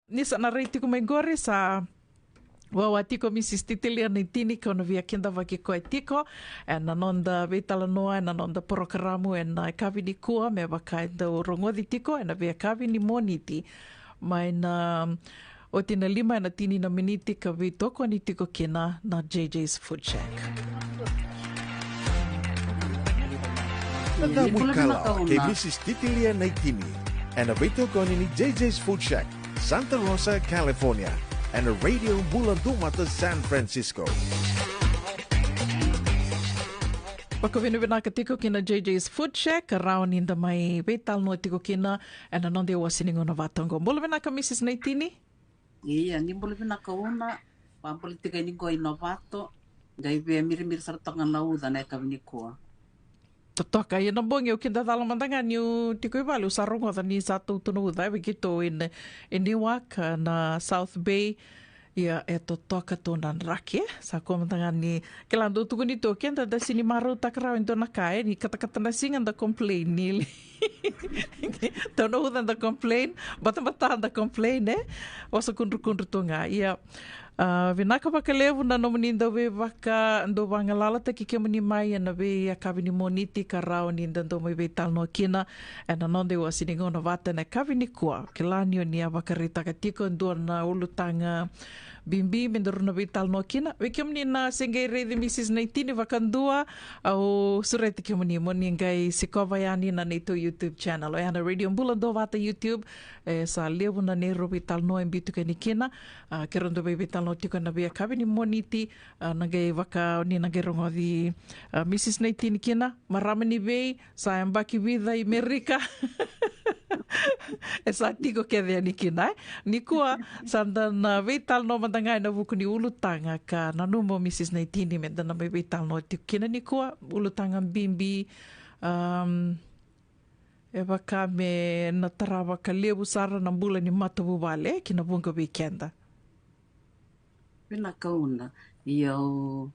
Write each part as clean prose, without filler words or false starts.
nisa na reiti kumengore sa Wawa tiko Mrs. Titilia ni tini kona via kinda vaki koe tiko e nanonda veitala noa e nanonda porokaramu e na kawini kua me waka e tau rongothi tiko e na via kawini moniti mai na o tina 5 e na tini na miniti ka vitoko ni tiko kina na JJ's Food Shack. Nagawin kalao kay Mrs. Titilia na tini e na vitoko ni JJ's Food Shack, Santa Rosa, California. And a radio Bulandumata, San Francisco. Wakawinuwinaka tiko kina JJ's Food Shack, around in the mai vetal no tiko kina, and anonde wasiningo na vatongo. Bulavinaka Mrs. Naitini? Iya, ni bulavinaka una, pampolitika ni go inovato, gaive mirimir sartanga na uda na kavinikua. Totoka ia na bongi o kinda tala mandanga ni o tiko iwale o sarongo da ni sa tūtuna uda ewe kito in Newark na South Bay ia e totoka tōna rake sa kua mandanga ni ke lando tuku ni tō kenda da sini marau takarau in tōna kae ni katakata na singa da complain nili tōna uda da complain bata da complain osa kundru tōnga ia vinaka wakalevu na nomaninda we waka ndo wangalala ta kike mani mai na we kawini moniti ka rao ninda ndo mai we talno kina e na nonde wa siningo na wata na kawini kua ke lanio ni a wakarita ka tiko ndo na ulutanga bimbi mendoru na we talno kina we ke mani na sengei reidi Mrs. Naitini wakandua au sureti ke mani moni ngai sikova yani na neto YouTube channel o yana radio mbula ndo wata YouTube sa levu na nero we talno embitu ka ni kina ke rondo we talno tiko na via kawini moniti nagai waka ni nagai rongo di Mrs. Naitini kina marama ni vei sa ambaki vida i Amerika e sa tiko ke vea ni kina ni kua sanda na vei tal no mandangai na vuku ni ulutanga ka nanumo Mrs. Naitini menda na vei tal no tiko kina ni kua ulutanga bimbi e waka me na tarawa ka lebu sara na mbula ni matabu wale kina vunga weekenda Pina kauna, iyo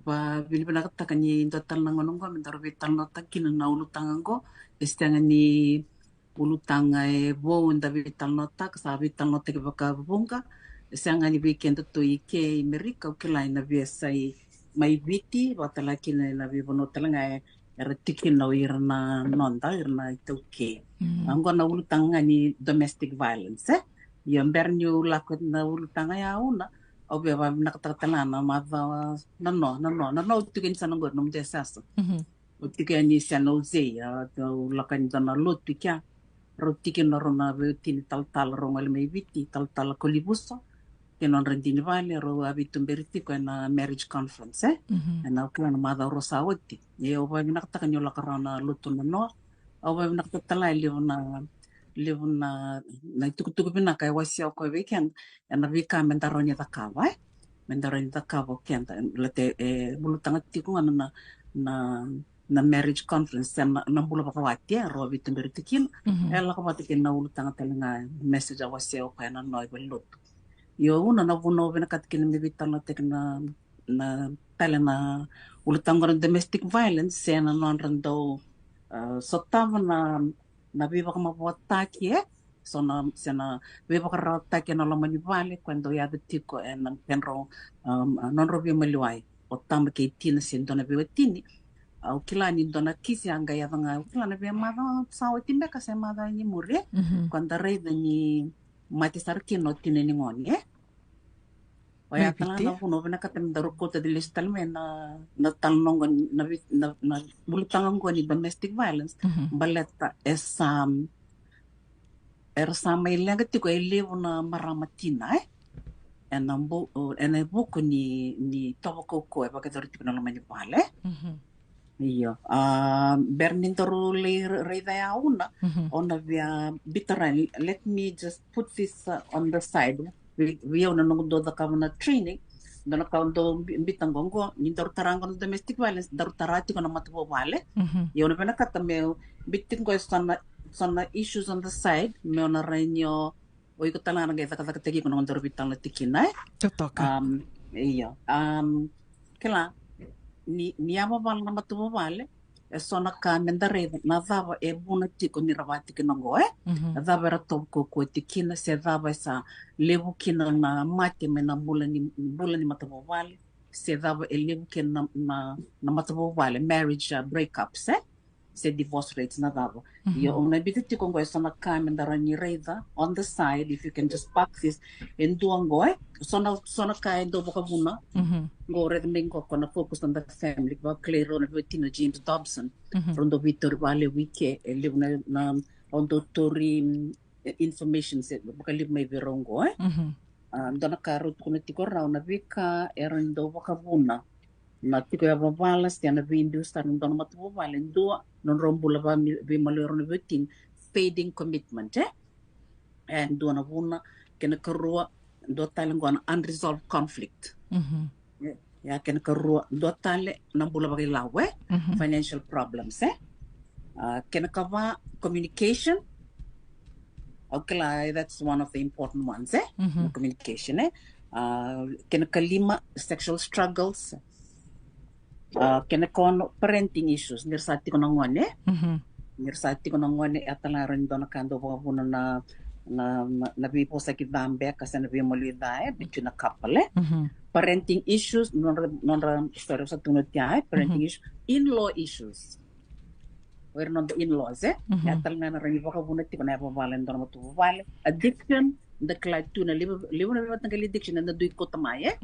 ba bilibina kataka ni indotal na ngonongo mindaro vital no takina na ulutanga ngo istanga ni ulutanga e bo nda vital no tak sa vital no take baka bunga istanga ni weekend to ike Amerika ukila ina viesai mai viti watala kina na vivono talanga e retiki no irna nonda irna ituke ango na ulutanga ni domestic violence iyo mbernyu lakot na ulutanga ya una Obe ba nakatala na mava no tikin sana ngor no desasa. Tikin ni sana uze ya to lakan dana lotu kya. Rotikin no rona vetin tal rongal mai viti tal kolibuso. Kenon rendini vale ro abitum beriti ko na marriage conference na uklan mada rosa woti. Ye oba nakataka nyola karana lotu no. Oba nakatala livuna na tuku pina kai wasi ko weekend na vika mendaronya takava mendaronya takava kenta lete bulutanga tiku na marriage conference na bulu pakawati ro vitu bertikin ela ko patikin na ulutanga telinga message wasi ko na noi belut yo una na vuno bena katkin mi vitana tekna na telena ulutanga domestic violence sena non rando sotavana na viva kama wataki sena viva karataki na lama vale cuando ya de tico en penro non robi meliwai otamba ke tina sendo na viva tini au kilani dona kisi anga ya nga kilana be mada sawa timbe ka se mada ni mure cuando rei ni mati sarkino tini ni ngoni Waya tala na puno bina katem daru kota di listal me na talnong na bulutangan ko ni domestic violence baleta sama ilang ko elevo na maramatina en buko ni toko ko e bakit ko na laman vale iyo bernin toru le ya una via bitran let me just put this on the side we are no do the kavana training dona kaundo bitang gongo ni daru tarangon domestic violence daru tarati ko na matubo vale yo na pena kata me bitin ko sana issues on the side me ona renyo oi ko talana ga kata tegi ko no daru bitang la tikina iyo kela ni ama val na matubo vale sona ka mendare na dava buna tiko ni rawati kina go dava era toko ko tikina se dava sa levu kina na mate me na bula ni matavo vale se dava levu kina na matavo vale marriage breakups se divorce rates na dava yo ona biti tiko go sona ka mendara ni reida on the side if you can just pack this in duango sona ka endo boka buna go red mingo kona focus on the family va clear on Tina James Dobson from the Victor Vale wiki live na on tori information set boka live may virongo dona karut kuna tiko rao na vika erendo boka buna na tiko ya babalas ya na vindu star dona matu vale ndo non rombula va vi malero na vitin fading commitment and dona buna kena karua do talangona unresolved conflict ya kena karua do tale nambula bagi lawe financial problems kena kava communication okay that's one of the important ones communication kena kalima sexual struggles kena kon parenting issues nirsati ko nangone nirsati ko nangone atalaran do nakando buna na bipo sa kidambe kasi na bipo malidae between a couple parenting issues non sorry sa tunod niya parenting issues in-law issues where non the in-laws yatal na rin iba ka bunat ko na babalen do na matubale addiction the cloud tuna live na batang addiction na duy ko tamaye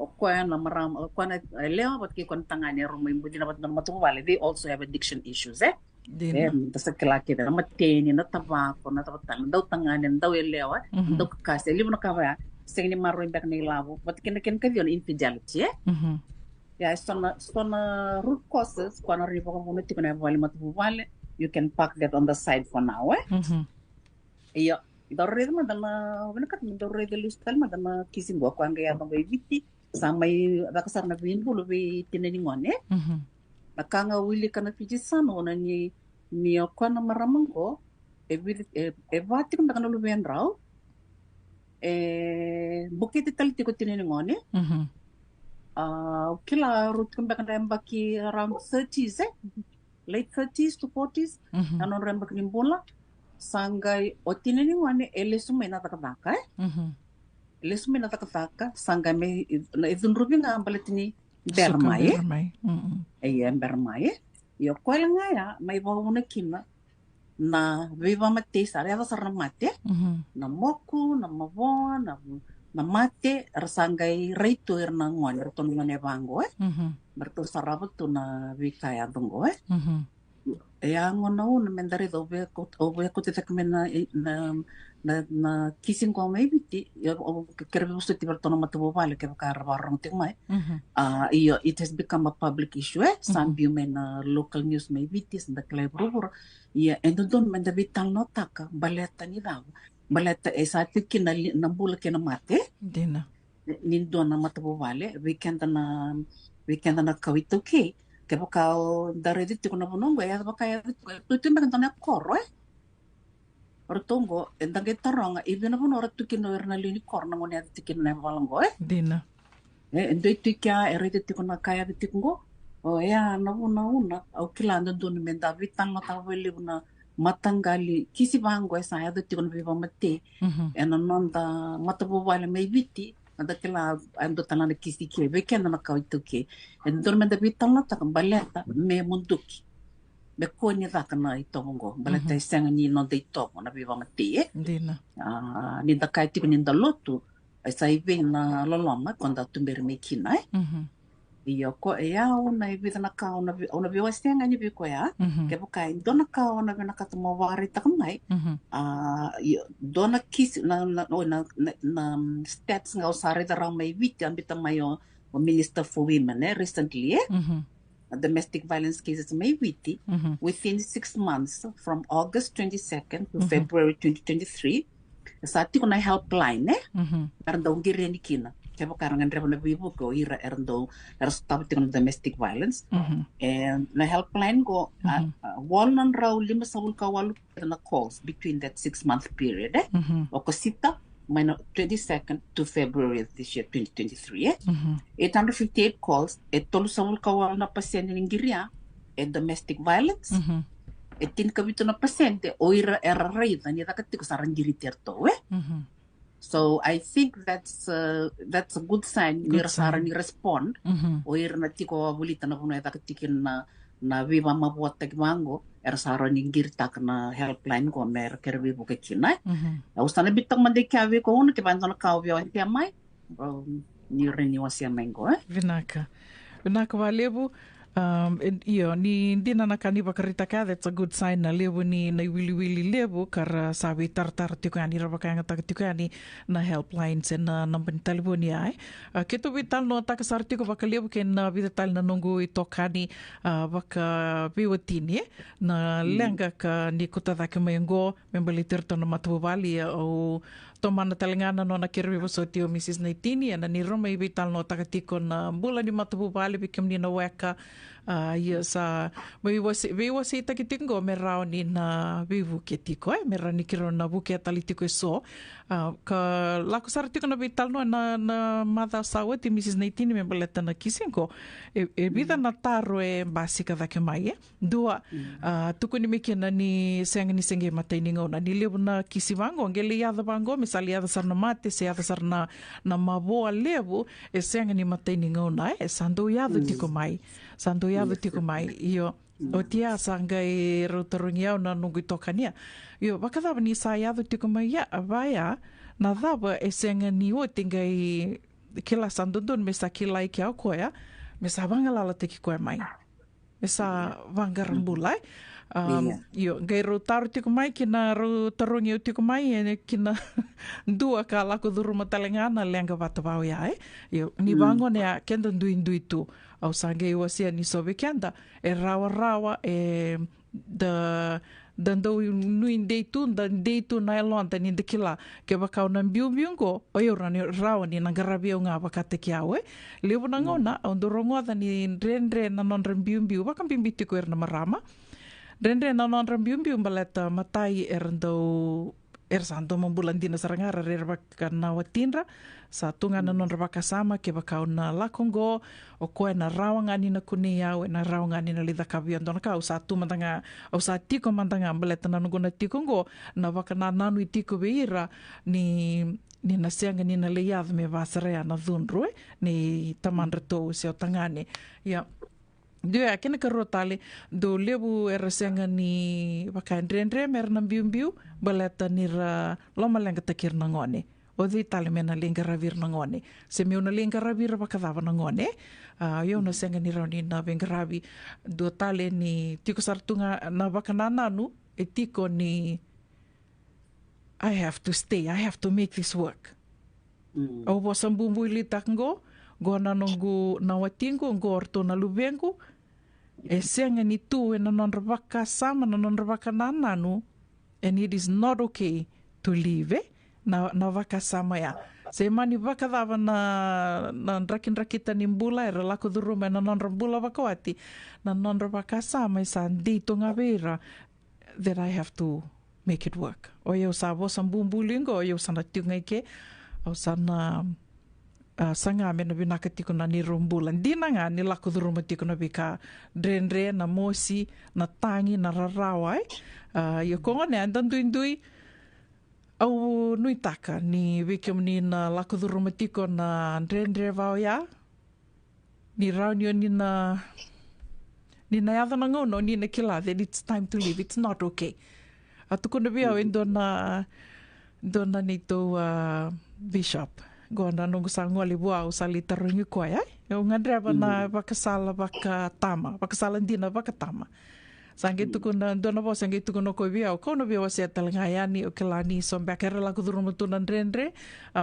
o kwa na maram o kwa na leo bat ki kon tangane ro mo imbu na bat na matubale they also have addiction issues tas kelaki na mateni na tabako na tabatan daw tanganin daw elewa daw kasi libo na kaya sing ni maro imbak ni labo but kin yon infidelity ya sona root causes kwa na ribo ko muti ko na vale matubale you can pack that on the side for now iyo dorre ma dama wala kat mi dorre de lustal ma dama kisin go ko anga ya ba viti samay bakasar na bin bulo be tinani ngone nakanga wili kana pijisano na ni kwa na maramango vati kung nakano luben raw bukit italiti ko tinini ngone kila root kung baka rembaki around 30s late 30s to 40s anon rembaki nimbula sangay o tinini ngone elesumay natakataka elesumay natakataka sangay may idunrubi nga ang balatini bermaye bermaye yo kwela nga ya may bawuna kina na viva mate sare ava sarna mate na moku na mavo na mate rasangay reito irna ngwan reto ngone bango berto sarabato na vikaya dongo ya ngona una mendare do be ko te kemena na kissing ko may biti yo kerbe usto ti berto na matubo vale ke ka rabarong tingmay iyo it has become a public issue some human local news may biti sa klay brubur ya endon menda vital nota ka baleta ni daw baleta sa tikin na bula ke na mate dina nindo na matubo vale weekend na kawito ke baka dari dito ko na bunong ya baka tutu maganda na koro ortongo endang gitarong ibina buno ratukin no erna lini korna ngone atikin na valango dina endo itika erite ko na kaya ditingo o ya na una au kilanda don menda vitan na taweli na matangali kisi bango sa ya dito ko na viva mate enonda matabu wala may biti ada kila ando tanana kisi ke weekend na kawituke endor menda vitan na takambaleta me munduki bekoni zakana itongo baleta senga ni no de tomo na viva mate dina ni da kai tipo ni da lotu sa ive na loloma quando tu mermekina iyo ko ya una vida na ka una viva senga ni biko ya ke bukai dona ka una na ka tomo wari takamai dona kis na stats nga usare da ramai viti ambita mayo minister for women recently domestic violence cases may witi within 6 months from August 22nd to February 2023 sa ati ko na helpline daw gireni kina kaya karangan rebo na bibo ko ira erndo resultato ng domestic violence and na helpline ko walnan raw 5 sa walo na calls between that 6-month period o kasita may 22nd to February of this year 2023 858 calls tolo sa wal kawal na pasyente ng Giria domestic violence. E tin kabito na pasyente o era rate na nita katiko sarang giriterto So I think that's a good sign. Good sign. Respond. O na tiko abulita na kuno eta katikin na viva mabuat tagmango sarang girta na helpline ko mer kerbi bu kechina. Ustana bitang mande kawi ko uno ke bandona kawi on mai. Ni reni wasia mengo Vinaka walebu ni dina na kani bakarita ka, that's a good sign na lebu ni na wili lebu kara sabi tartar tikani rabakanga tak tikani na helplines na number telefon ya kito vital no tak sarti ko baka lebu ken na vital na nungu itokani baka biwatini na lenga ka ni kutada ka mayengo membalitir to na matubali o tomana talangana no na kirbi so tio Mrs. Naitini na ni Roma vital no takatiko na bula ni matubali bikim ni na weka sa viwasi takitingo merao ni na vivu ketiko mera ni kiro na buke talitiko so ka lako sartiko na vital no na mada sawa ti Mrs. Naitini membaleta na kisingo e vida na taro basica da mai dua tuku ni mikina ni senga ni senge matainingo na ni lebu na kisivango ngeli yada bango misali yada sarna mate se yada sarna na maboa lebu senga ni matainingo na sando yada tiko mai io o tia sanga e rotarungia na nungu tokania io bakadava ni sa yada tiko mai ya avaya na dava senga ni o tinga i kila sandundun me sa kila i kia koya me sa vangalala te ki koe mai me sa vangarambulai io ngai rotaru tiko mai kina rotarungi o tiko mai kina dua ka lako duru matalengana lenga vatavau ya io ni vango nea kenda ndui tu au sange i wasia ni sobe kenda rawa dando nui deitu na elonta ni dekila ke bakau na biungo o yo rani rawa ni nangarabi nga bakate kiawe lebu na ngona ondo rongoda ni rendre na non biumbiu bakam bimbiti ko erna marama rendre na non biumbiu baleta matai erndo sando mambulandina sarangara rebaka na watinra sa tunga na non rebaka sama ke bakau na lakongo o koe na rawanga ni na kunia o na rawanga ni na lida kabion dona ka o sa tu mandanga o sa tiko mandanga baleta na ngona tikongo na baka na nanu tiko beira ni na senga ni na leiad me vasarea na dhunru ni tamanreto se o tangane ya Dua kena kerotale do lebu erasenga ni baka ndrendre merna biumbiu baleta ni ra loma lenga takir na ngone o di tale mena lenga ravir na ngone se me una lenga ravir baka dava na ngone yo na senga ni ra ni na venga ravi do tale ni tiko sartunga na baka nananu e tiko ni I have to stay, I have to make this work o bosan bumbu ilitakngo go na nongu na watingo go orto na lubengu senga ni tu na non rebaka sama na non rebaka nananu and it is not okay to leave na vaka sama ya se mani vaka dava na rakin rakita ni mbula era lako duruma na non rambula vakawati na non rebaka sama sa dito nga vera that I have to make it work o eu sa bosan bumbulingo o eu sana tunga ke o sana sanga me na binaka tiko na ni rumbulan dina nga ni lako duruma tiko na bika drenre na mosi na tangi na rarawai yo kongo ne andan duindui au nui taka ni wikim ni na lako duruma tiko na drenre vau ya ni raunio ni na yada na ngono ni na kila that it's time to leave, it's not okay atuko na biao dona nito bishop gona nung sang wali buau sali terungi ko ya ngadreba na bakasala bakasalan dina bakatama sangi tu kuna dona bo sangi tu kuna ko biau ko no biau se talangayani o kelani somba kera la kuduruma tunan rendre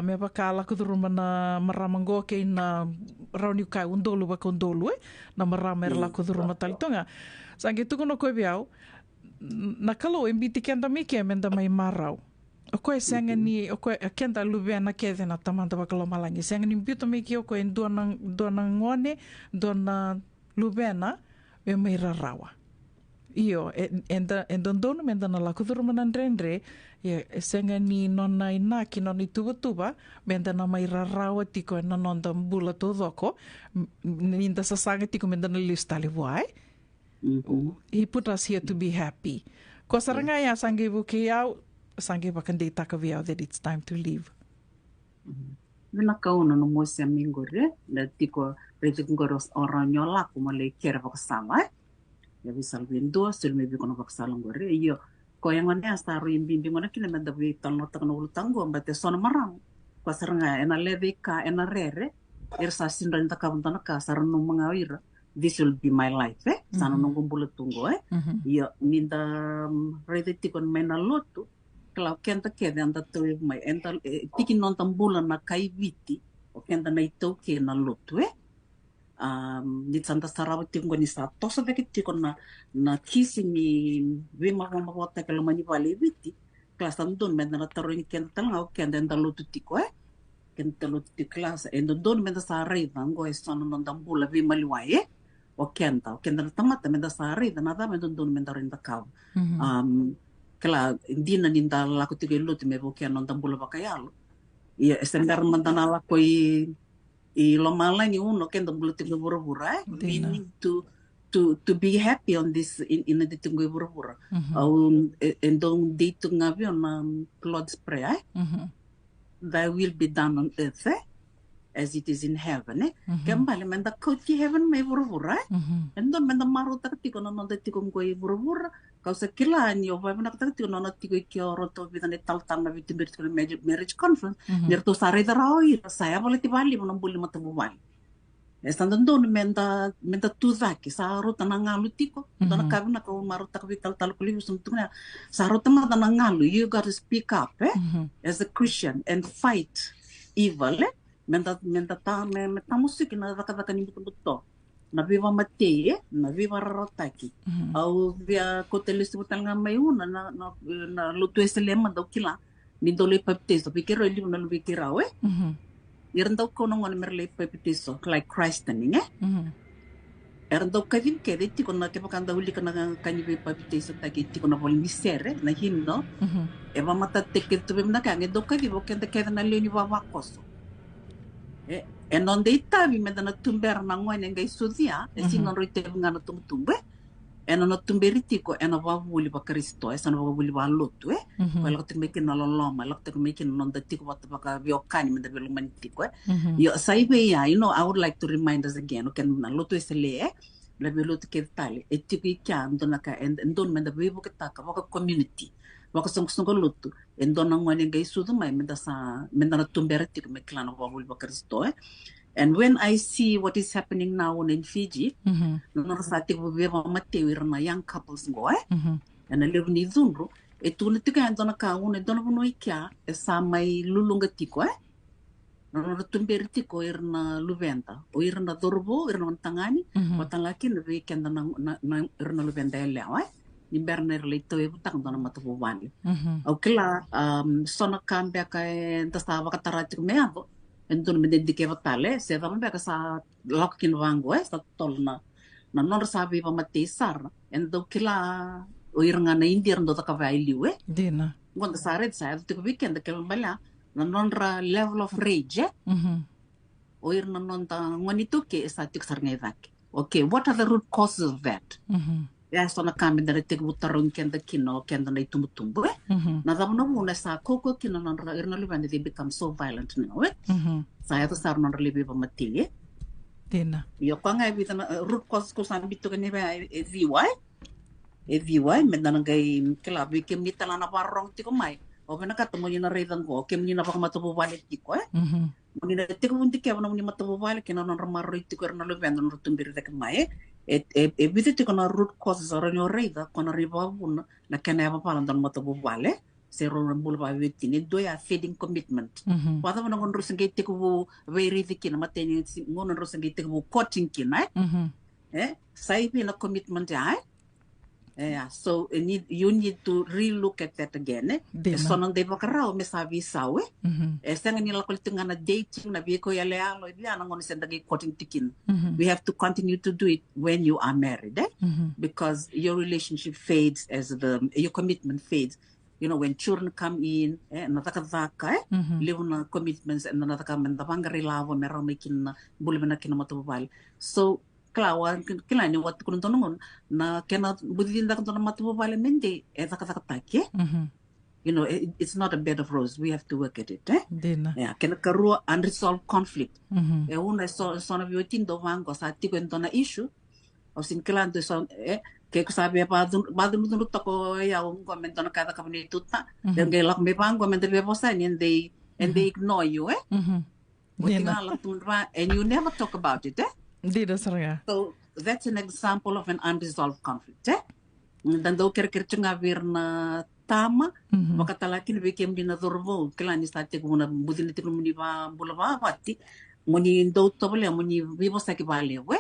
me bakala kuduruma na maramango ke na rauni ka undolu bakondolu na maramer la kuduruma talitonga sangi tu kuna ko biau na kalo embiti kenda mi ke menda mai marau o koe senga ni o koe kenda lubea na kede na tamanta bakalo malangi senga ni bito me ki o koe dona ngone dona lubea na e mai rawa io endon menda na la kuduruma na rendre senga ni nona ina ki nona tuba menda na mai rawa tiko na nonda mbula todoko ninda sasanga tiko menda na listali wai He put us here to be happy. Ko saranga ya sangi bukiau, sangi bakandita kaviau that it's time to leave. Vina kauna no mo se mingore, na tiko rete ngoros oranyola como le kera bakasala. Ya visal vindo, sul me bikono bakasala ngore. Iyo ko yang ane asta ro imbimbi ngona kina menda vi talno takno utango ambate sono marang. Ko saranga ena levika ena rere, irsa sindra nta kabuntana ka sarno mangawira. This will be my life, Sana nunggu bulat tunggu, Iyo minda rete tikon mena lotu. Kalau kenta kede anda tuh mai enta tikin nonton bulan na kai viti, o kenta na itu ke na lotu, Di santa sarawa tinggo ni sa tosa deke tikon na kisi mi vima kama wata kalau mani vale viti. Kelas andon menda na taruh ni kenta tengah kenta enda lotu tiko, Kenta lotu di kelas endon menda sa rei dango esona nonton bulan vima liwaye. O kenta na tamata menda sari dan nada menda don menda rinda kau. Kala dina ninda laku tiga lut me bo kian nonton bula bakayalo. Iya estendar menda nala koi I lomala ni uno kenta bula tiga bura-bura. We need to be happy on this in the tiga bura-bura. Endong dito ngabi on Lord's prayer. Thy will be done on earth. As it is in heaven, Kembali menda koti heaven may bura-bura, Endon menda maru takatiko no tiko ngoi bura-bura, kau sekila ni oba mena takatiko no tiko ikioro to bidane tal-tal na bitin berikul marriage conference, nirto sare daroi, saya boleh tibali menambuli mata bubali. Estando don menda tuzaki sa ruta na ngalu tiko, dona kabina kau maru takabi tal-tal kuli usumtuna, sa ruta na ngalu, you got to speak up, as a Christian and fight evil, Menta musik na kata ni betul na viva mate na viva rarotaki au via kotelis butal ngamai una na lutu eselema do kila ni dole baptizo pikiro ili na lu pikira we irndo kono ngone merle baptizo like Christ ni erndo kavin ke de tiko na ke pakanda uli kana kanyi baptizo taki tiko na vol misere na himno eva mata teke tu bemna kange do kavi bo kende ke na leni wa wakoso E non dei tavi me dana tumber na ngoi nenga isudia e sino roite ngana tumbe e non tumberitiko e na wawuli ba Kristo e sana wawuli ba lotu ko la te mekin na loloma la te mekin non da tiko wat ba ka biokani me da belo manitiko yo saibe ya I would like to remind us again na lotu esele la belo te ke tali e tiko ikya ndona ka ndon me da bebo ke taka ba community Waka song lutu endona ngwane ngai sudu mai menda tumberti me klano wabul bakristo and when I see what is happening now in Fiji no sati bo beba mateu irna young couples ngo and live ni zunru e tuna tika endona ka une dona no ikya e sa mai lulunga tiko no tumberti ko irna luventa o irna dorbo irna tangani watalaki no weekend na irna luventa ele ni berner leito e butang dona matu bubani au kila sona kambia ka enta ba katarati me avo entun me dedike batale se va me ka sa lokin wango sa tolna na non sabi pa matisar endo kila o iranga na india ndo ta ka vai liwe dina ngonda sare sa tu weekend ke bala na non ra level of rage o irna non ta ngonito ke sa tik sarngai vak okay what are the root causes of that Ya sona kami dari tiga butarong kenda kino kenda na itumbutumbu na damo muna sa koko kino na irna liban they become so violent now saya tu sar non libi pamati dina yo kanga evita na root cause ko san bitu kan ba eviwai medana gai kelabi kem ni tala na parong tiko mai o bena katamo ni na redan ko kem ni na pakamato balik tiko ni na tiko unti ke na ni mato balik kino na ramaro tiko irna liban no tumbir de mai Evite con la root causes or no reda con arriva una la caneva palanda mata buvale se ron bulba vitini do ya feeding commitment wada wana ngon rusengi tiku very dikina mateni ngon rusengi tiku coaching kina sai pina commitment ya so you need to relook at that again sonang de bakarao me sabi sawe senga ni la kultinga na dating na biko ya lealo dia na ngon sendagi coaching tikin we have to continue to do it when you are married because your relationship fades as your commitment fades when children come in nataka live na commitments and nataka mendabanga rilavo mera making bulmena kinamotobal so klawa kilani wat kun tonungun na kena budinda kun tonun matu parliamente takatake. You know, it's not a bed of roses. We have to work at it. Dina. Yeah, kena karua unresolved conflict. Una son of your tindo vango sa tiko entona issue. O sin kilando son ke sabe badun toko ya un commento na kada kabini tuta. Then they lock me pango men de bosan and they ignore you. And you never talk about it. Dina saranga. So that's an example of an unresolved conflict. Dan do kira-kira virna tama makatalaki na bikem din na dorvo kilani state ko na budin ti muni ba bulaba pati muni do tabole muni vivo sa kibale we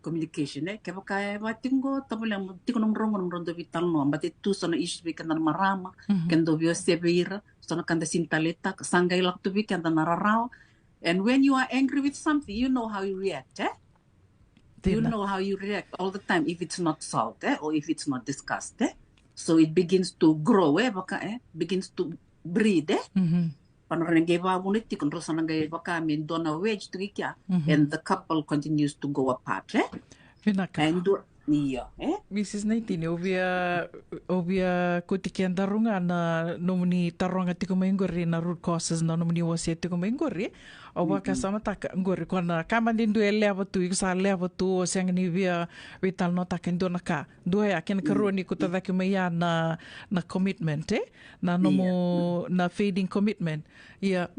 communication ke baka batingo tabole ti ko nong rondo vital no mbate tu sono issues bi kan marama kendo bio severa sono kanda sintaleta sangai lak tu bi kan nararao. And when you are angry with something, you know how you react. You know how you react all the time if it's not solved or if it's not discussed. So it begins to grow, begins to breed. And the couple continues to go apart. Mrs. Naitini, ovia kutikian darunga na nomuni tarunga tiko maingori na root causes na nomuni wasia tiko maingori. Owa kasama taka ngori kona kamandin due leva tu iksa leva tu o siang ni via vital no taken na ka. Due akin karoni kutadaki maya na commitment na nomu na fading commitment. Yeah.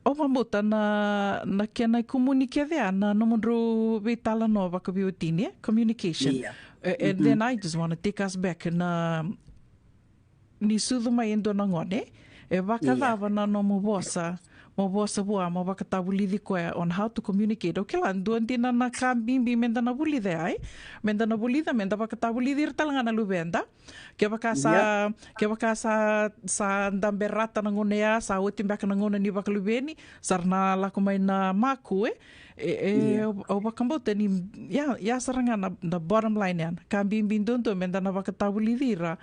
Owa muta na kena komunike dea na nomundro vitala no vakabiotini communication. And then I just want to take us back na ni sudu mai endo na ngone e vakadava na no mo bosa bua mo vakatavulidi koe on how to communicate. Okay la duan tina na kambimbi menda na bulide ai menda na bulida menda vakatavulidi talanga na luvenda ke vakasa sa ndamberata na ngonea sa otimbaka na ngona ni vakaluveni sarna la komai na maku o vakambota ni ya saranga na bottom line yan kambimbi ndondo menda na vakatavulidira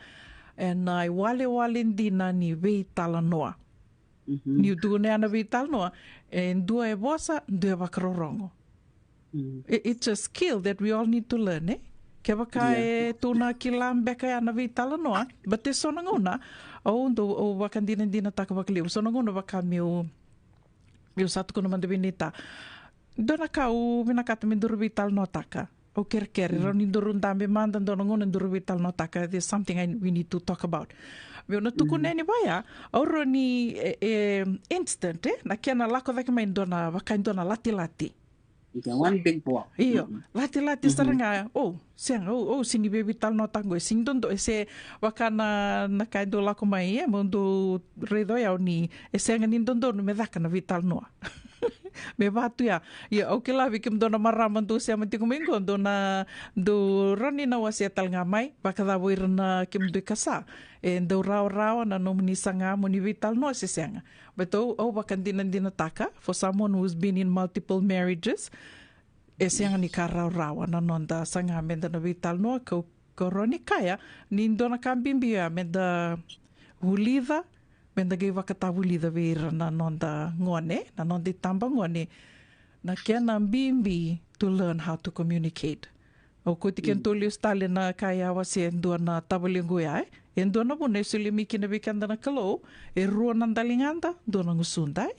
and I wale dina ni veitala noa. Ni dune ana vital noa and dua e bosa dua vakarorongo. It's a skill that we all need to learn. Ke baka e tuna kilam beka ana vital noa, but te sona ngona o vakandina taka vakaliu sona ngona vaka meu satu kono mandabinita. Dona kau minakata minduru vital no taka. O kerker roni ndurun dambe mandan dona ngona nduru vital no taka. There's something we need to talk about. Veo na tuku neni baya, auro ni instant, na kena lako daki mai ndona, waka ndona lati. One big ball. Iyo, lati saranga, sini baby tal no tango, sing dondo, ese waka na kaindo lako mai, mundo redo yao ni, ese nga nindondo, me daka na vital noa. Me vatu ya okay la vikim dona maraman tu sia mati kumingo dona do roni na wasia tal ngamai bakada na kim do kasa and do raw na no ni sanga moni vital no sesanga but bakan din taka for someone who's been in multiple marriages esianga ni raw na nonda sanga menda na vital no ko roni kaya ni dona kambimbia menda hulida menda gei vakatavulida veira na nonda ngone, na nonda tamba ngone, na kia na mbimbi to learn how to communicate. O kuti ken toli ustale na kaya wasi endua na tabulingu ya, endua na muna isuli miki na bikanda na kalo, e rua nandalinganda, dua na ngusundai.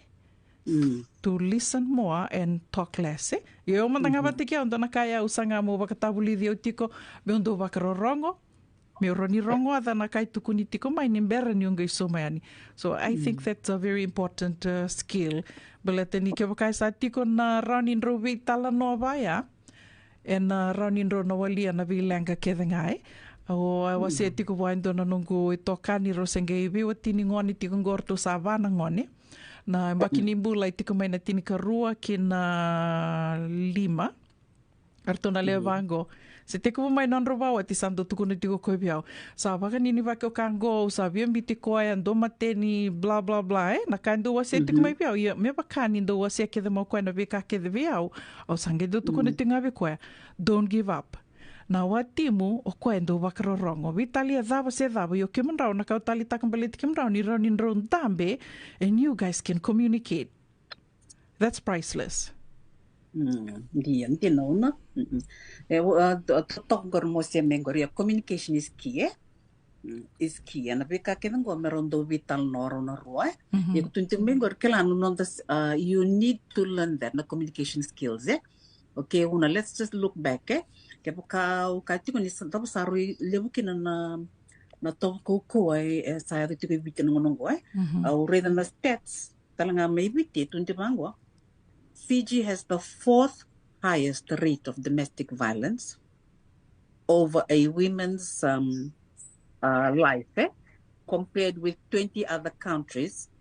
To listen more and talk less. Yo mandanga batikia, ondua na kaya usanga mo vakatavulidi o tiko, me ondo vakarorongo, me roni rongo ada na kai tukuni tiko mai nimbera ni unga iso mai ani. So I think that's a very important skill. Belete ni ke wakai sa tiko na raunin ro vitala no vaya e na raunin ro na walia na vilanga kethengai. O wase tiko waindo na nungu e tokani ro senge iwi o tini ngoni tiko ngorto sa vana ngoni. Na mbaki mbula i tiko mai na tini karua ki na 5. Arto na lea vango. Se te kuwa mai non rovau ati santo tukuna tiko koe piao. Sa waka nini wake o kango, sa viambi te koe ando mateni, bla bla bla, na ka ndo wase tiko mai piao. Ia, me waka ni ndo wase ke de mo koe na vika ke de viao. O sange do tukuna tinga vi koe. Don't give up. Na watimu o koe ndo wakarorongo. Vitalia dhava se dhava. Yo kimanrao na kautali takambaliti kimanrao ni raunin ron dambe. And you guys can communicate. That's priceless. Diyan tinaw na. Tok gor mo siya mengor ya communication is key is key na bika kinang go meron do vital noro na ruwa. Iko tunting mengor kailangan non das you need to learn that na communication skills Okay, let's just look back kaya ka tiko ni tapos saroy lebu na to ko sa tiko bitin ngonong go au read na stats talanga may biti tunti bangwa Fiji has the 4th highest rate of domestic violence over a women's life, compared with 20 other countries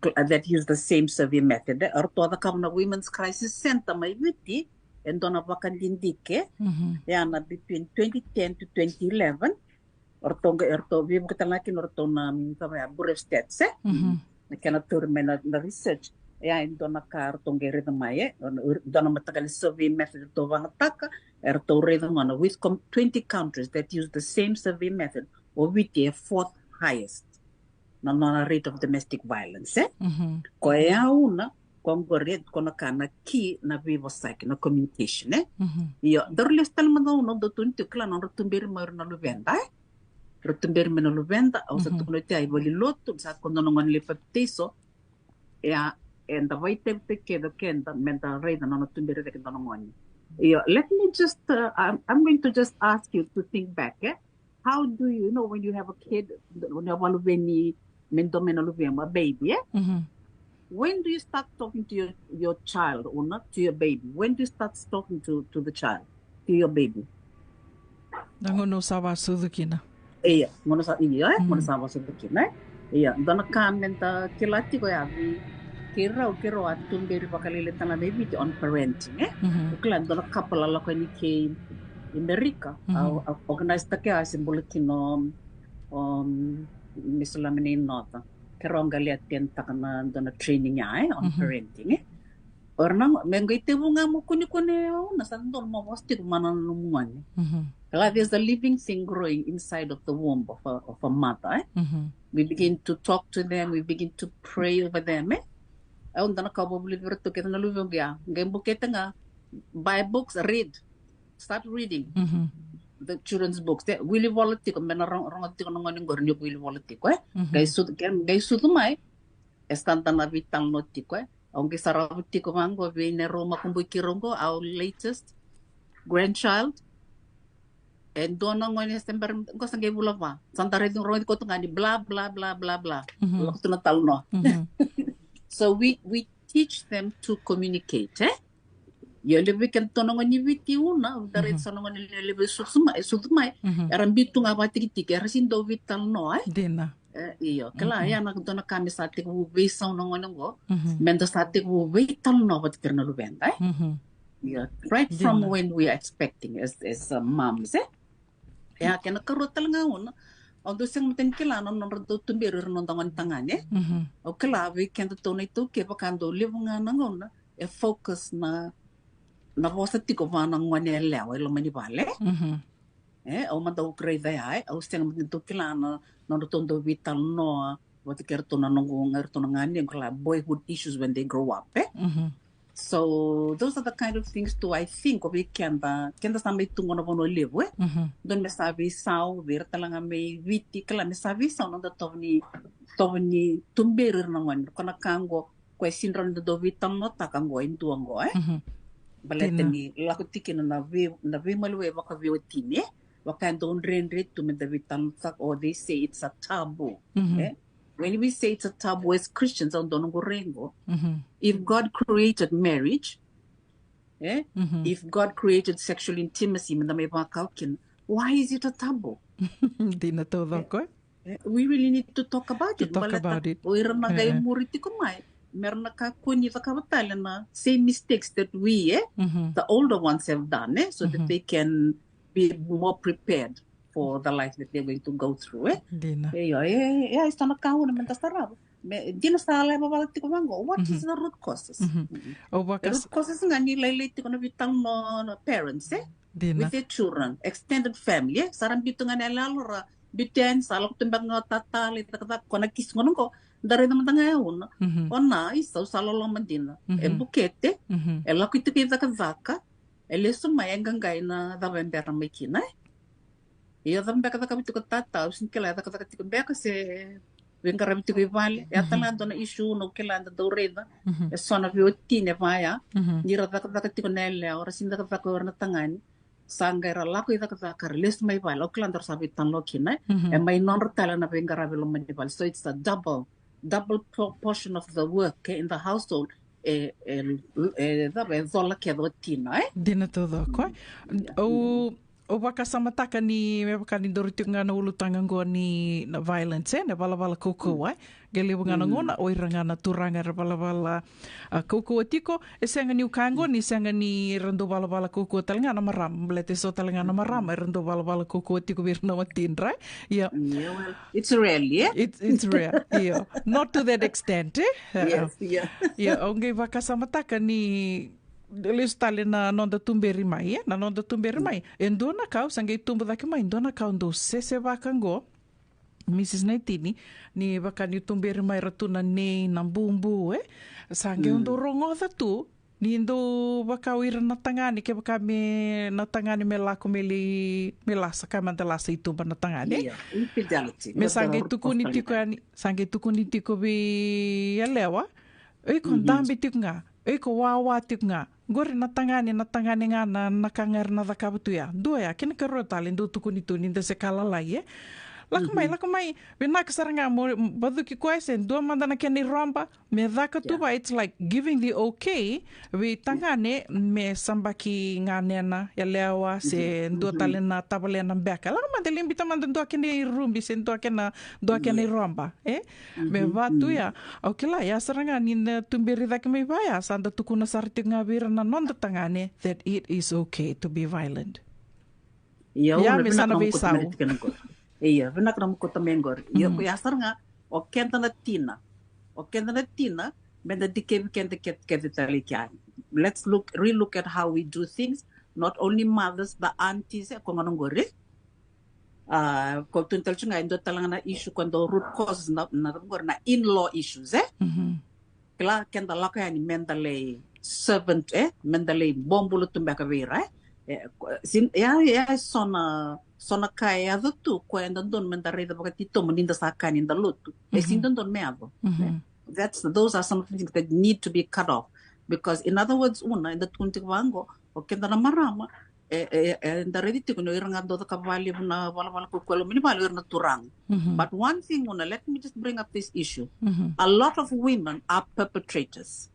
that use the same survey method. Arto ada kam na Women's Crisis Center may witi and dona bakandindike yana between 2010 to 2011 orto vi bukatalakin orto na kaya Bureau Stats na kana turmen na research dona kar tongere na maye dona matagal survey method to vangataka erto redo ngana with 20 countries that use the same survey method or with the 4th highest na rate of domestic violence ko una kon goret kono kana ki na vivo sake na communication yo dorles talmano no do tunti kla no tumbir mar na luvenda rotumbir mena luvenda au sa tukno ti ai boli lotu sa kono no ngon le papteso and the white ke the kenda mental rate no tumbir de kono ngoni yo let me just I'm going to just ask you to think back how do you know when you have a kid when you want to a baby when do you start talking to your child or not to your baby when do you start talking to the child to your baby nangono sawa sudukina ngono sawa sudukina dona kamenta kilati ko yavi kiro atumberi pakalile tana baby on parenting klan dona kapala la ko ni ke America organized take asimbolitino Misalamini nota keronga liatin takana dona training on parenting ornang mengoite bunga mo kuni na sandon mo wasti kumanan lumuan there's a living thing growing inside of the womb of a mother we begin to talk to them we begin to pray over them ay dona kabobli virtu ketana luvongya ngembukete nga buy books start reading the children's books Willy Volatico mena rongatiko ngoni ngornyo Willy Volatico gay sudumay estanta na vital notiko aunque saravutiko mango vene Roma kumbukirongo our latest grandchild and dona ngoni sember ko sangay bulava santa reding rongi ko tungani blah blah blah blah blah waktu na talno so we teach them to communicate yo lebe kan tonongo ni wiki una daret sonongo ni lebe sudumay eran bitu nga batik erasin do vital no dina iyo kala ya na dona kami sa tik wo visa ngo menda sa tik wo vital no bat kerna lubenda yeah right from when we are expecting as moms ya kana karotal nga una although sing meten kila no do tumberu no tangan tangane o kala we kan to nito ke pakando live nga ngona e focus na vosa tiko vana ngwane lewa lo mani vale o manda ukreda ai o seng mento kilana no tondo vital no what kerto na ngerto ngani ngla boyhood issues when they grow up so those are the kind of things too I think we kenda samay tungo na vono levo don me sabi sao ver talanga me viti kala me sabi sao no tovni tumberir na ngwan kona kango kwesindron do vital no takango induango baleteni laku tikin na vi malwe waka viotine waka don renre to me the vital tak or they say it's a taboo when we say it's a taboo as Christians on don't go rengo if God created marriage if God created sexual intimacy me may bakalkin why is it a taboo dina todo ko we really need to talk about it oira na gay muriti ko mai meron nakakuni kabatala na same mistakes that we the older ones have done so that they can be more prepared for the life that they're going to go through dina está na kauna mentas tarabo dina sala babalati ko mango what is the root causes the root causes nga ni laylay ko na vitang no parents with their children extended family sarang bito nga nalalora biten salok timbang nga tatali takata ko nakis ngono ko dari teman tanga ya una ona isa usalo lo mandina e bukete e la kuite pita kazaka e le suma ya gangai na da bembera makina e da bembeka da kabitu tata usin kela da kata tiku beka se venga rabiti ko vale e atalando na issue no kela da doreda e sona viotine vaya nira da kata tiku nelle ora sinda da ko na tangani sangera lako ida kata karles mai vale o klandar sabitan lokina e mai non rotala na venga rabelo mandibal so it's a double portion of the work in the household da be zola ke do tina dina todo ko o waka samataka ni me waka ni doriti ngana ulutanga ngo ni na violence na bala koko ai gele ngana ngona o irangana turanga bala koko tiko e senga ni ukango ni senga ni rendo bala koko talanga na maram blete so talanga na maram rendo bala koko tiko virna matinra yeah well it's rare yeah it's rare yeah not to that extent yes yeah onge waka samataka ni Eles tale na nonda tumberi mai, na nonda tumberi mai. Endo na kau, sangai tumbo dake mai, endo na kau ndo sese wakango, Mrs. Naitini, ni waka ni tumberi mai ratuna nei na bumbu, sangai ndo rongo da tu, ni ndo waka uira na tangani, ke waka me na tangani me lako me lasa, kai manda lasa i tumba na tangani. Infidelity. Me sangai tuku ni tiko bi alewa, kondambi tiko nga, ko wawa tiko nga, gore na tangani nga na kangar na dakabutuya. Dua ya, kini karo tali ndo tukunitu ninda se kalalai Lakumai, binak saranga mo baduki kwesen, dua mandana keni romba, me dakatuba, it's like giving the okay, we tangane me sambaki nganena, ya lewa, se dua tali na tabale na beka. Lakumai, limbita mandan dua keni rumbi, se dua keni romba, me batuya. Okay la, ya saranga nina tumbiri daki me baya, sanda tukuna sarti ngabira na nonda tangane, that it is okay to be violent. Ya, me sana besau. Iya, benar kamu kota menggor. Iya, ku yasar nga. O kenta na tina, benda dikep kenta tali kyan. Let's relook at how we do things. Not only mothers, the aunties, ko nganong gore. Ko tuntel chunga indo talang na issue kwando root causes na in-law issues, Kila kenta laka yani mendale servant, mendale bombulo tumbaka vera, sona kaya tu ko enda don mendare da bakati to meninda sakani inda lutu sin don meado those are some things that need to be cut off because in other words una inda tunti wango o kenda na marama inda rediti kuno iranga do ka vali na wala ko ko mini vali na turang but one thing una let me just bring up this issue a lot of women are perpetrators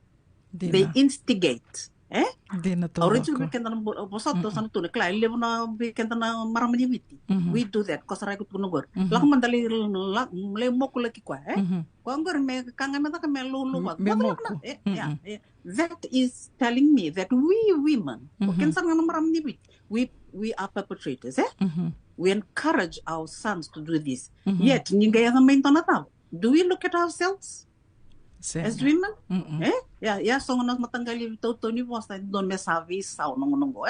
they instigate Original kenda na bosato sana tu nekla ile na kenda na maramani witi. We do that kosarai ku tunugor. Lak mandali le moku laki kwa Kwa ngor me kanga meta me lulu wat. That is telling me that we women ken sana na maramani witi. We are perpetrators We encourage our sons to do this. Yet ninga ya maintana tao. Do we look at ourselves? As women, so nang matanggali to ni bosta don me savi sao nongo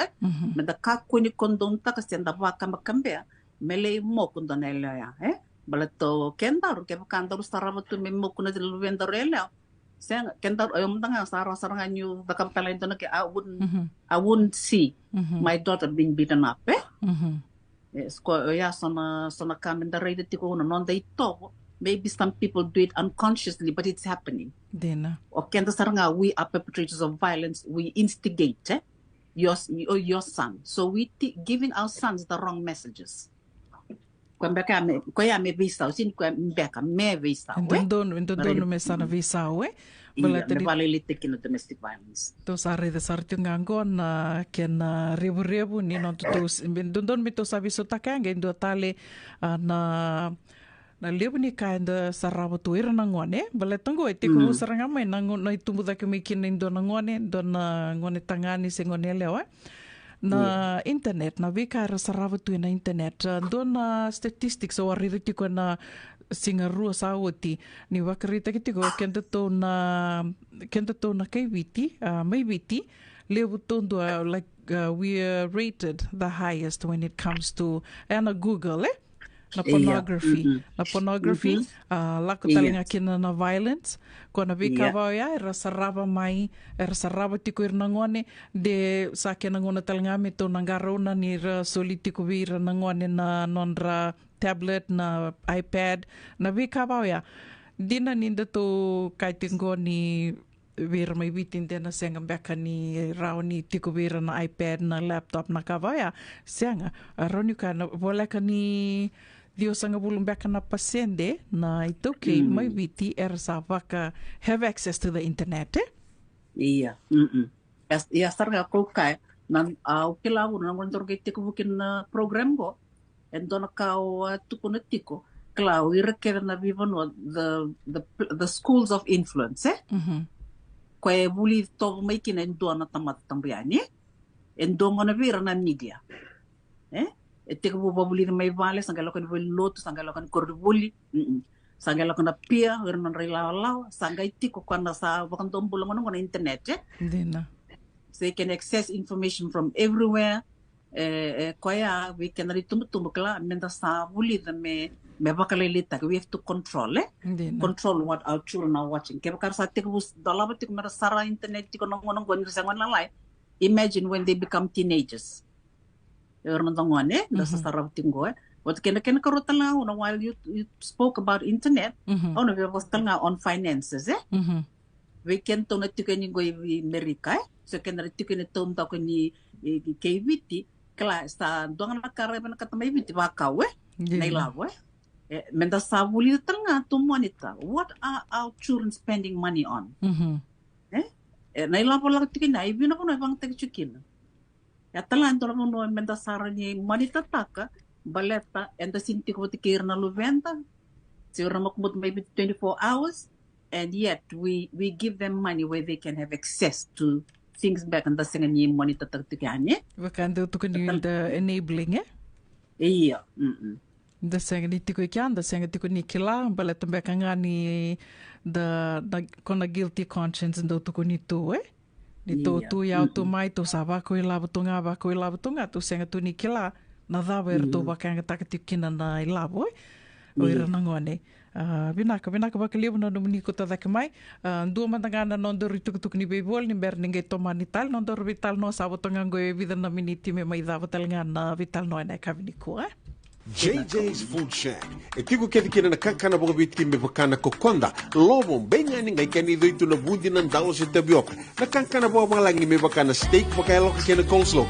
me da ka kuni kondon ta kasi anda ba kambe mele mo kondon ela balato kendar ke kantor starabatu me mo kuna del vendor ela sen kendar ayom tanga sarang anyu da kampala ito na ke I wouldn't see my daughter being beaten up sko sona kamenda rede tiko non dai to Maybe some people do it unconsciously, but it's happening. Okay, we are perpetrators of violence. We instigate your son. So we giving our sons the wrong messages. Me visa, sin beka me visa. Don me sana visa domestic violence. To sare de sarti ngangon na ken rebu ni non to don me to sabi so takanga indo tale na lebu ni kainda sarava tuira na ngone bale tango e tiko saranga mai na itumbu da kemi kina indo na ngone tangani se ngone lewa na internet na vika sarava tu na internet do na statistics o ariri tiko na singarua saoti ni wakarita kitiko kenda to na kai viti mai viti lebu tondo like we are rated the highest when it comes to Google na pornography. Na pornography, laku talinga Yes. kina na violence, kona vika vau ia, era sarava mai, era sarava tiku ir nangone, de sa ke nangona talinga me tō nangarona ni ra soli tiku vira nangone na nonra tablet, na iPad, na vika vau ia. Dina ninda tō kaitingo ni vira mai vitin tēnā senga beka ni rao ni tiku vira na iPad, na laptop, na kava ia, senga, roni ka na voleka ni dio sanga bulung beka na pasende, na ito kei mai viti era sa waka have access to the internet, Iya. Ia sarga ko kai nan au kila u nan ngon torge tiku bukin program go. Endona kau tuku na tiku. Klau ira kera na viva no the schools of influence, Ko e buli to mai kina endona tamat tambiani. Endongo na vira na media. E tiku bu buli mai vale sangalo kan buli lotu sangalo kan korbuli. Sangalo kan pia irnan rilaw sangay tiku kana sa wakan tombulong no internet, Dina. So they can access information from everywhere. Koya we can tumukla menda sa buli the me bakalelita. We have to control Dina. control what our children are watching. Kaya bakar sa tiku dalaba tiku mera sara internet tiku nongonong gonir sangon lalai. Imagine when they become teenagers. Irnan tongone da sa sara tiku What can karutala while you spoke about internet, ono we was talking on finances, We can to na tikani go America, so can na tikani to ta ko ni KVT, kala sa donga na karaban katamay biti bakaw na ilaw Menda sa buli tanga to monitor. What are our children spending money on? Na ilaw lang tikani ay bina ko na bang tagchukin. Ya talan to no menda sara ni monitor taka baleta and the sinti ko tikir na luventa siguro makmut maybe 24 hours and yet we give them money where they can have access to things back and the singa ni monitor tagtikanye Wakanda to can the enabling, iya Da senga ni tiko ikian, da senga tiko ni kila, baleta beka nga ni da kona guilty conscience ndo tuko ni tu, Ni to tu yau tu mai tu sa ba ko ila butunga tu senga tu ni kila. Na dawa era tō wakanga takatikina na I lavo, o ira nangone. Vinaka baka liwa na numuni ko tadaka mai. Dua matangana nondoro itukutuk ni beibol, ni ber ningai toma ni tal, nondoro vital no sa watongango e vida na miniti me mai dawa talinga na vital no na kavini ko, JJ's Food Shack. E tiku kina na kakana boka biti me bakana kokonda. Lobo benga ni ngai kani do itu na bundi nan dalo se tapioca. Na kakana boka malangi me bakana steak baka elo kina coleslaw.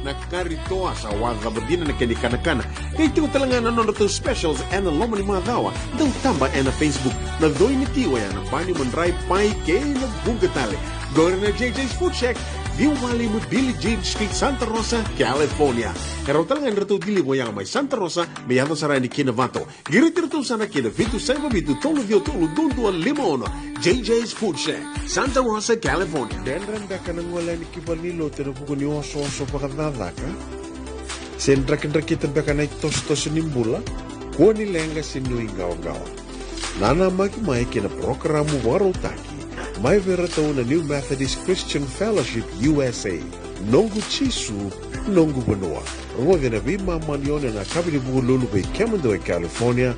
Na karitoa sa waga badina na kani kana. Kay tiku talanga na nono to specials and lomo ni mga dawa. Daw tamba na Facebook. Na doi ni tiwa ya na pani mandray pai kay na bugatale. Go na JJ's Food Shack. View Valley mo Billy James Street, Santa Rosa, California. Pero talagang rito dili mo yang may Santa Rosa, may yato sa rani Kinavato. Girit-rito sana kina Vitu Saiba Vitu Tolo Dio Tolo Dundua Limono. JJ's Food Shack, Santa Rosa, California. Denran da ka nang wala ni Kibalilo, tira po ko ni oso-oso pakadada ka. Sendrak-drakitan ba ka na itos-tos nimbula? Kuha nilenga sinuingaw-gaw. Nana magimay kina programo warotaki. May verataw na New Methodist Christian Fellowship USA. Nongu Chisu, Nongu Banua. Ruwa na bima manione na kabili bugululu be Kemundo e California.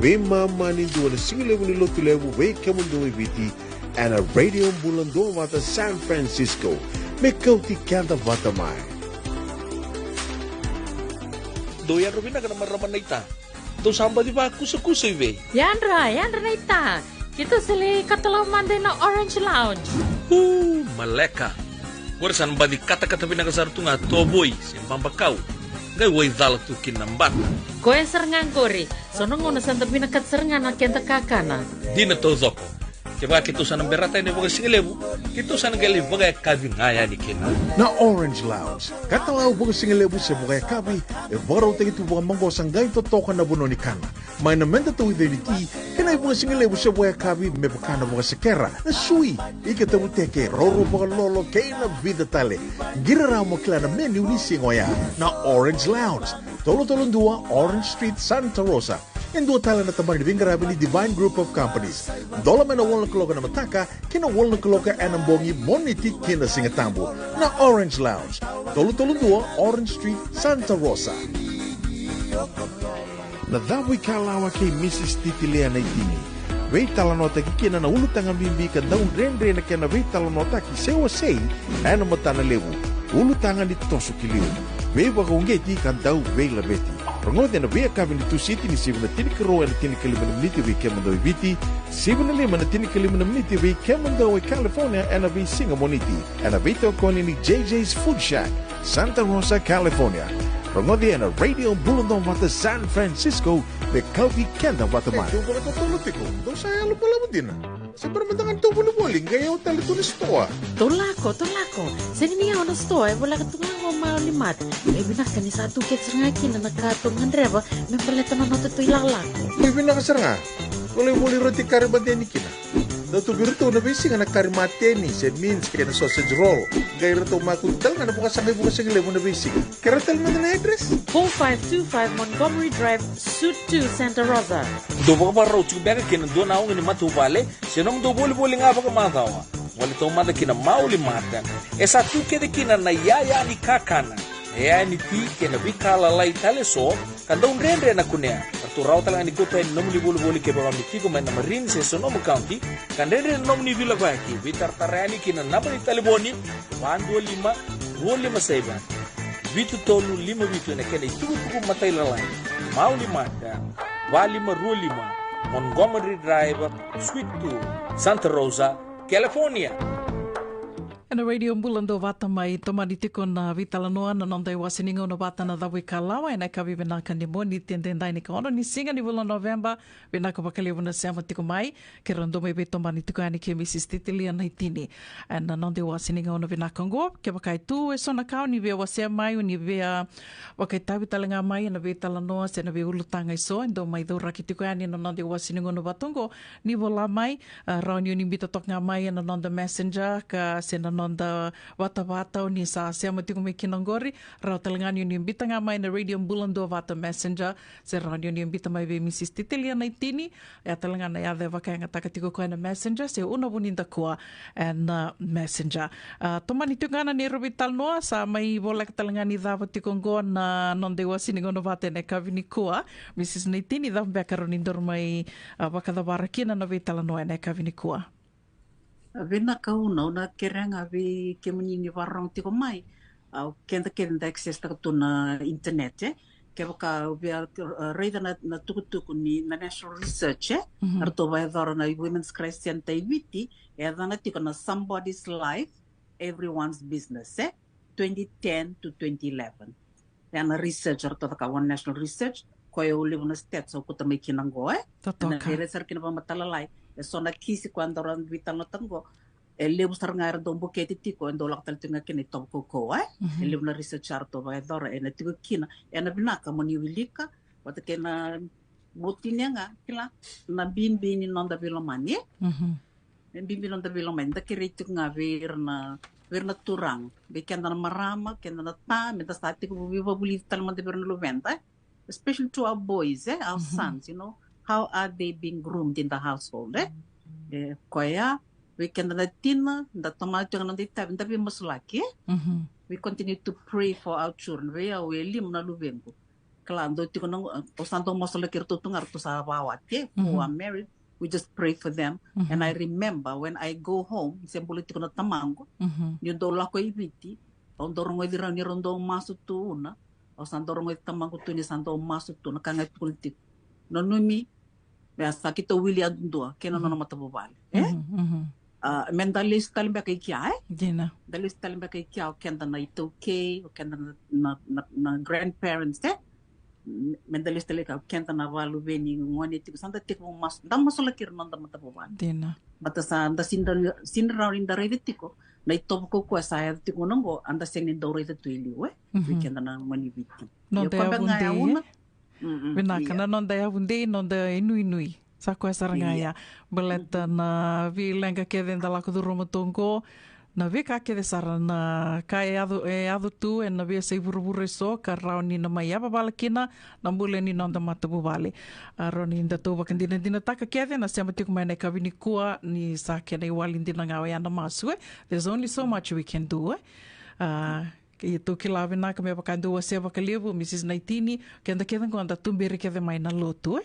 Bima mani duwa na singilewu ni lotulewu be Kemundo e Viti. And a radio bulando wata San Francisco. Me kauti kanda wata mai. Doyan rubina ka naman raman na ita. Do samba di ba kusa-kusa iwe? Yandra na ita. Kita sili katalaw Monday na Orange Lounge. Maleka. Warasan ba di kata-kata pinakasar tu nga toboy, simpang bakaw. Ngay way dalak tu kinambata. Koe serengan kori. Sono ngono santa pinakat serengan na kenta kakana. Di na to zoko. Kaya kita sana berata ni baga singilebu, kita sana gali baga kabi ngaya ni kina. Na Orange Lounge. Katalaw baga singilebu sa baga kabi, e baro tagi tu baga manggo sanggay to toka na buno ni kana. May namenda to identity, kanay baga singilebu sa baga kabi, me bakana baga sekera. Na sui, ikatabu teke, roro baga lolo, kay na vida tale. Giraraw mo kila na menu ni singoya. Na Orange Lounge. Tolo-tolong 2, Orange Street, Santa Rosa. Yang dua tala na tamang dibinggarabi ni Divine Group of Companies. Dola na wala kaloka na mataka, kina wala kaloka anambongi moniti kina singatambo na Orange Lounge. Tolo-tolo 2, Orange Street, Santa Rosa. na dhavu ikalawa ke Mrs. Titilea na itini. Vei talanota ki kena na ulu tanga bimbi ka daun rendre na kena vei talanota ki sewa sei ana matana lewu. Ulu tanga ni tosu ki liu. Vei waka ungeti ka dau vei la beti. Rongote na vei kabini tu siti ni sivu na tini karoa na tini kalimana miniti vei kemandau i viti. Sivu na lima na tini kalimana miniti vei kemandau i California ana vei singa moniti. Ana vei tau koni ni JJ's Food Shack, Santa Rosa, California. Rongote na Radio Bulundong Wata San Francisco de Calvi Kenda Wata Mai. Yung pala tutulutiko, daw saya lo pala mo din Sa permandangan to buli-buli, gaya o tali to ni stoa. Tolako. Sa niya ako na store, wala ka tunga mo maulimat. May binaka ni sa tukit sa ngaki na nagkatungan reba, may paleta na natutoy lalako. May binakasar nga. Wala yung muli roti karibateni kina. Daw to birito na bisi nga nagkarimateni, said means kaya na sausage roll. Gaya rito makuntal nga napukasakay bukas sa gilay mo na bisi. Karatal mo na address? 4525 Montgomery Drive, Suite 2, Santa Rosa. Dobo ka pa raw chubeka kina doon ako ni matubale, sinong do boli-boli nga pa kamatawa. Wala itong mada kina maulimatan. Esa tu kede kina na yaya ni kakana. Yaya ni ti kina bikala lai tale so, kanda unrendre na kunea. Artu raw talaga ni kuta ni nomu ni boli-boli ke baka mitiko may na marin sa Sonoma County, kandendre nomu ni vila baki, vitartarani kina napa ni taliboni, 125 saiban. Vitu tolu 5 vitu na kena ituku matay lalay. Maulimatan, 525 Montgomery Drive, Suite 2, Santa Rosa, California. Ana radio mbulando vata mai tomaritiko na vitalanoa na nondai wasiningo no vata na dawi kalawa ena ka vivena kanimo ni tendendai ni kono ni singa ni vula November vena ka bakalevu na sema tiko mai ke rondo mai beto manitiko ani ke Mrs. Titilia na itini ana nondai wasiningo no vena kongo ke bakai tu e sona kau ni ve wasia mai ni ve bakai tawi talenga mai na vitalanoa se na ve ulutanga iso endo mai do rakitiko ani na nondai wasiningo no vatongo ni vola mai rauni ni bita tok nga mai na nonda messenger ka se na nonda wata-wata o ni sa siama tiku me kinangori rao talangani ni imbita nga mai na radio mbulando wata messenger se rao ni imbita mai ve Mrs. Titilia na itini e talangana ya dhe waka nga taka tiku koe na messenger se una buninda kua na messenger tomani tungana ni rubital noa sa mai vola ka talangani dhawa tiku ngo na nonde wasini ngono wate ne kavini kua Mrs. na itini dhawa bea karonindor mai wakadawara kina na vitala noa ne kavini kua Vena kauna una keranga vi ke munini warang tiko mai au kenda access ta na internet ke baka via reida na tukutuku ni na national research arto vai dora na women's christian taviti e dana tiko na somebody's life everyone's business 2010 to 2011 na research arto ka one national research ko eu live na stats o kuta mai kinango na research kina ba matalalai sona kisi quando ran vital no tango levo star ngar do buketi tiko endo lak tal tinga kini top koko levo na researchar to ba dora ena tiko kina ena binaka moni wilika wata kena botinya nga kila na bimbi ni nonda bilomani bimbi nonda bilomani da kirito nga verna turang be kenda na marama kenda na ta meta stati ko viva buli tal man de verna loventa especially to our boys our sons you know how are they being groomed in the household koya we can tina da tomato ng dita tapi mas laki we continue to pray for our children we lim na lubengo klando tiko nang osanto mas laki tutungar to sa bawat who are married we just pray for them and I remember when I go home sembolo tiko na tamango yung dola ko ibiti on dorong idira ni rondo maso tu una osanto dorong tamango tu ni santo maso tu nakangat politik nonumi Basta kita William dua, kena nona mata bobal. Mendalis talim ba kay kia Gina. Dalis talim ba kay kia kenda na ito okay, o kenda na grandparents Mendalis talim ka kenda na valu beni ngoni tipo santa tipo mas dam masulakir nonda mata bobal. Dina. Mata sa anda sinra rinda reditiko na ito ko ko saya tiko nongo anda sengin dore de tuili kenda na manibiti. Nonda ya bunde. Vinakana nonda ya bunde nonda inui. Sako sarangaya beleta na vilenga kede ndala kuduro motongo na vika kede sarana kai adu tu en na via sei burubure so karauni na maya babalakina na mbule ni nonda matabu vale aroni nda to bakandina dina taka kede na sema tiku mai na kavini kua ni sa kede walindina ngawa ya na masue there's only so much we can do Itu kilawina ka me pakandu wa seva kalivu Mrs. Naitini kenda ko anda tumbiri ke mai na lotu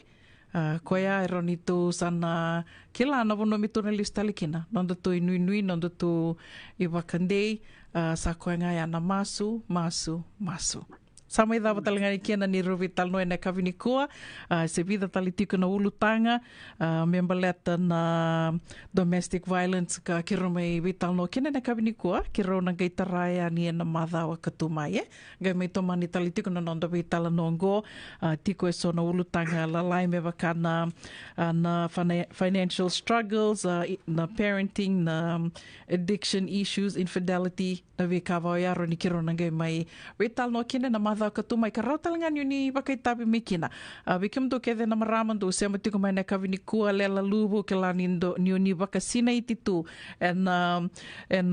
koia eroni tu sana kila na vono mitu na lista likina nonda tu inui nonda tu iwakandei sa koia ngai ana masu Sama idha watalinga ikiana ni ruvital noe na kavinikua, se vida talitiko na ulutanga, membaleta na domestic violence ka kiro mai vital no kina na kavinikua, kiro na gaitarai ani na madhawa katumai, gai mai tomani talitiko na nonda vital nongo, tiko e so na ulutanga lalai me wakana na financial struggles, na parenting, na addiction issues, infidelity, na vikawa o yaro ni kiro na gai mai vital no kina na madhawa katumai ka rautalangan yun ni wakaitapi mikina. Wikim do kede na maraman do siya matiko may na kavinikua lela lubo kila nindo ni wakasina ititu en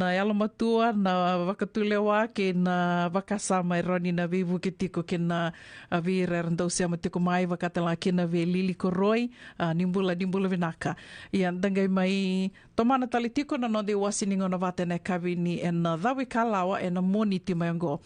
yalamatua na wakatulewa ke na wakasama eroni na vivu kitiko kina virer do siya matiko mai wakatala kina vi lili koroi nimbula vinaka. Iyan dangay may tomana talitiko na no de wasiningo na vate na kavini en dawi kalawa en moniti mayango.